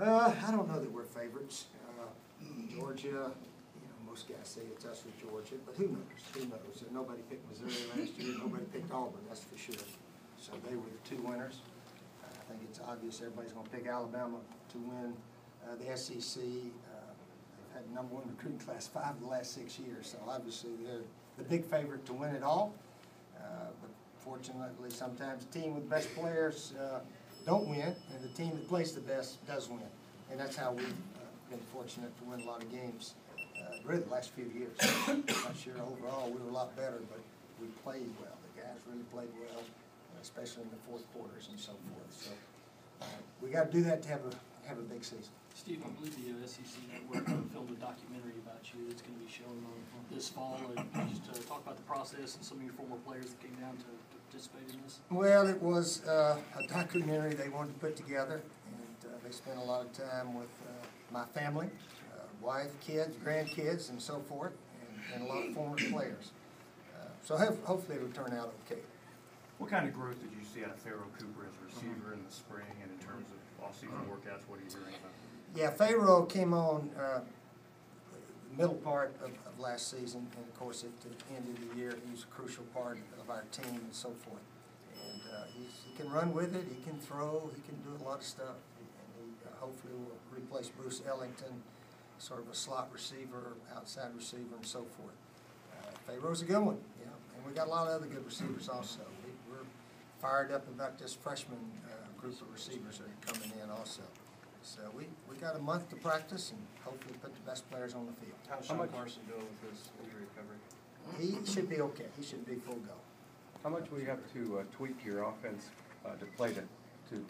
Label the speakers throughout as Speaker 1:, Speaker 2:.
Speaker 1: I don't know that we're favorites. Georgia, most guys say it's us or Georgia, but who knows? Who knows? Nobody picked Missouri last year. Nobody picked Auburn, that's for sure. So they were the two winners. I think it's obvious everybody's going to pick Alabama to win the SEC. They've had the #1 recruiting class 5 of the last 6 years, so obviously they're the big favorite to win it all. But fortunately, sometimes the team with the best players don't win, and the team that plays the best does win. And that's how we've been fortunate to win a lot of games really the last few years. I'm not sure overall we were a lot better, but we played well. The guys really played well, especially in the fourth quarters and so forth. So we got to do that to have a big season.
Speaker 2: Steve, I believe the SEC Network filmed a documentary about you that's going to be shown on this fall. Just talk about the process and some of your former players that came down to participate in this.
Speaker 1: Well, it was a documentary they wanted to put together, and they spent a lot of time with my family, wife, kids, grandkids, and so forth, and a lot of former players. So hopefully it will turn out okay.
Speaker 3: What kind of growth did you see out of Pharaoh Cooper as a receiver in the spring, and in terms of off-season workouts? What are you hearing about?
Speaker 1: Yeah, Pharaoh came on the middle part of last season, and of course at the end of the year he was a crucial part of our team and so forth. And he can run with it, he can throw, he can do a lot of stuff. And he hopefully will replace Bruce Ellington, sort of a slot receiver, outside receiver, and so forth. Pharaoh's a good one, and we got a lot of other good receivers also. We're fired up about this freshman group of receivers that are coming in also. So we got a month to practice and hopefully put the best players on the field.
Speaker 4: How's Sean Carson doing with his injury recovery?
Speaker 1: He should be okay. He should be full go.
Speaker 5: How much will you have to tweak your offense to play to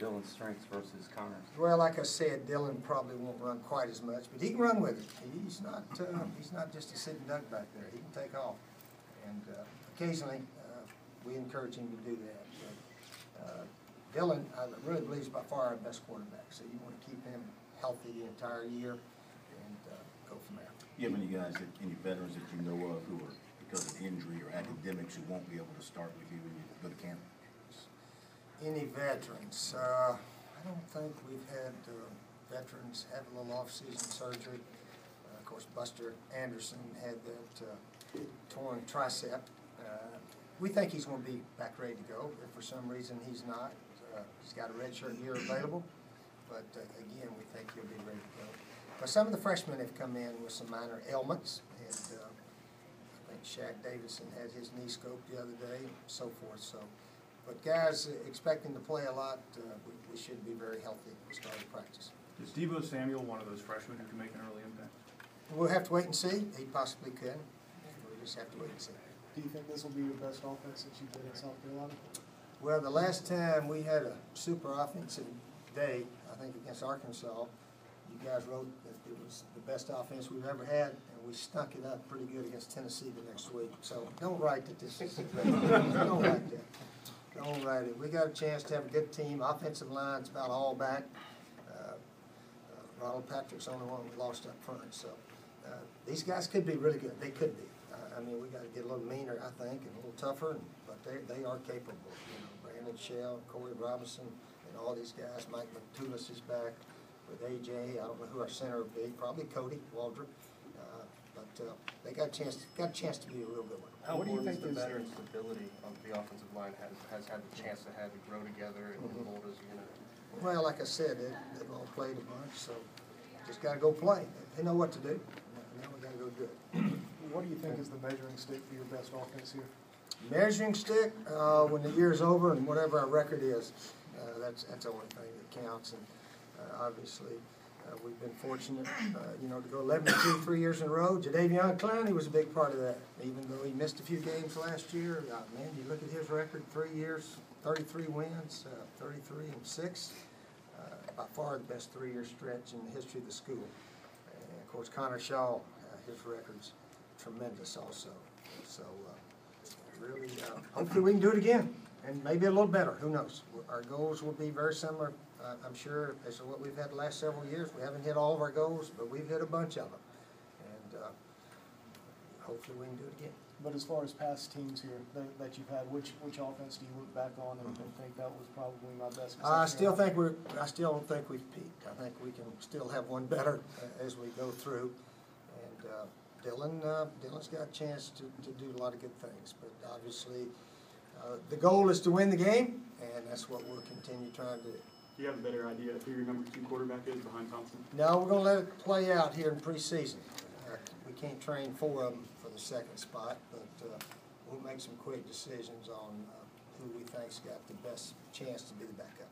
Speaker 5: Dylan's strengths versus Connor's?
Speaker 1: Well, like I said, Dylan probably won't run quite as much, but he can run with it. He's not just a sitting duck back there. He can take off, and occasionally we encourage him to do that. But, Dylan, I really believe, is by far our best quarterback, so you want to keep him healthy the entire year and go from there.
Speaker 6: You have any guys, any veterans that you know of who are, because of injury or academics, who won't be able to start with you when you go to camp?
Speaker 1: Any veterans? I don't think we've had veterans have a little off-season surgery. Of course, Buster Anderson had that torn tricep. We think he's going to be back ready to go. If for some reason he's not, he's got a redshirt year available. But again, we think he'll be ready to go. But some of the freshmen have come in with some minor ailments, and I think Shaq Davison had his knee scoped the other day, and so forth. So, but guys expecting to play a lot, we should be very healthy at the start of practice.
Speaker 3: Is Deebo Samuel one of those freshmen who can make an early impact?
Speaker 1: We'll have to wait and see. He possibly could. We'll just have to wait and see.
Speaker 4: Do you think this will be your best offense since you played in South Carolina?
Speaker 1: Well, the last time we had a super offensive day, I think against Arkansas, you guys wrote that it was the best offense we've ever had, and we stunk it up pretty good against Tennessee the next week. So don't write that this is don't write that. Don't write it. We got a chance to have a good team. Offensive line's about all back. Ronald Patrick's the only one we lost up front. So these guys could be really good. They could be. I mean, we got to get a little meaner, I think, and a little tougher, but they are capable. Brandon Shell, Corey Robinson, and all these guys. Mike McTulis is back with AJ. I don't know who our center will be. Probably Cody Waldrop. But they got a chance to be a real good one.
Speaker 4: How important is the veteran stability of the offensive line has had the chance to have it grow together and mold as a unit?
Speaker 1: Well, like I said, they've all played a bunch, so just got to go play. They know what to do. Now we got to go do it.
Speaker 4: What do you think is the measuring stick for your best offense here?
Speaker 1: Measuring stick, when the year's over and whatever our record is, that's the only thing that counts. And obviously, we've been fortunate, to go 11-2 3 years in a row. Jadeveon Clowney was a big part of that, even though he missed a few games last year. Man, you look at his record: 3 years, 33 wins, 33-6. By far the best 3-year stretch in the history of the school. And of course, Connor Shaw, his record's tremendous also. So really, hopefully we can do it again, and maybe a little better. Who knows? Our goals will be very similar, I'm sure, as to what we've had the last several years. We haven't hit all of our goals, but we've hit a bunch of them, and hopefully we can do it again.
Speaker 7: But as far as past teams here that you've had, which offense do you look back on and think that was probably my best?
Speaker 1: I still don't think we've peaked. I think we can still have one better as we go through. And Dylan's got a chance to do a lot of good things. But obviously, the goal is to win the game, and that's what we'll continue trying to do.
Speaker 8: Do you have a better idea of who your number 2 quarterback is behind Thompson?
Speaker 1: No, we're going to let it play out here in preseason. We can't train 4 of them for the second spot, but we'll make some quick decisions on who we think's got the best chance to be the backup.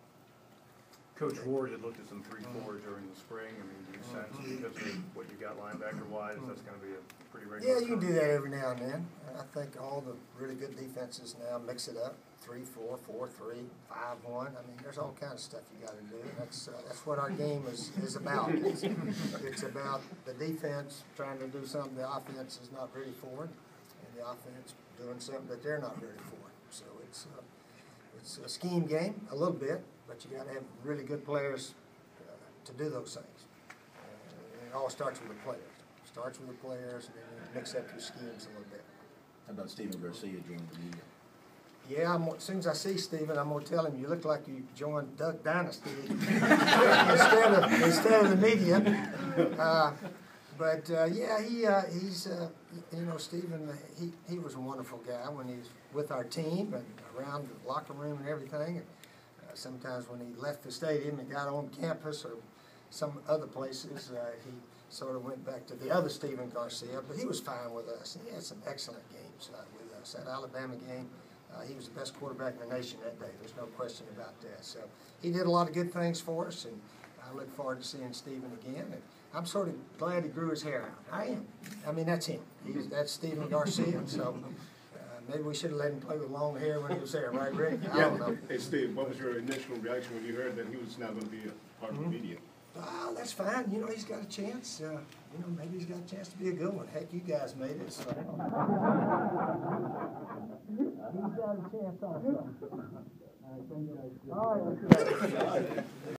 Speaker 3: Coach Ward had looked at some 3-4 during the spring. I mean, do you sense because of what you got linebacker-wise, that's going to be a pretty regular?
Speaker 1: Yeah, you can do that every now and then. I think all the really good defenses now mix it up. 3-4, 4-3, 5-1. I mean, there's all kinds of stuff you got to do. That's what our game is about. It's about the defense trying to do something the offense is not ready for, and the offense doing something that they're not ready for. So it's a scheme game a little bit, but you got to have really good players to do those things. And it all starts with the players. It starts with the players, and then you mix up your schemes a little bit.
Speaker 6: How about Steven Garcia joining the media?
Speaker 1: Yeah, as soon as I see Steven, I'm going to tell him you look like you joined Duck Dynasty instead of the media. Yeah, he's you know, Steven, he was a wonderful guy when he was with our team and around the locker room and everything. And sometimes when he left the stadium and got on campus or some other places, he sort of went back to the other Steven Garcia, but he was fine with us. And he had some excellent games with us. That Alabama game, he was the best quarterback in the nation that day. There's no question about that. So he did a lot of good things for us, and I look forward to seeing Steven again. And I'm sort of glad he grew his hair out. I am. I mean, that's him. That's Steven Garcia. So maybe we should have let him play with long hair when he was there, right, Rick? I don't know.
Speaker 8: Hey, Steve, what was your initial reaction when you heard that he was now going to be a part of the media?
Speaker 1: Oh, that's fine. You know, he's got a chance. You know, maybe he's got a chance to be a good one. Heck, you guys made it. So. He's got a chance also. All right, thank you guys. All right.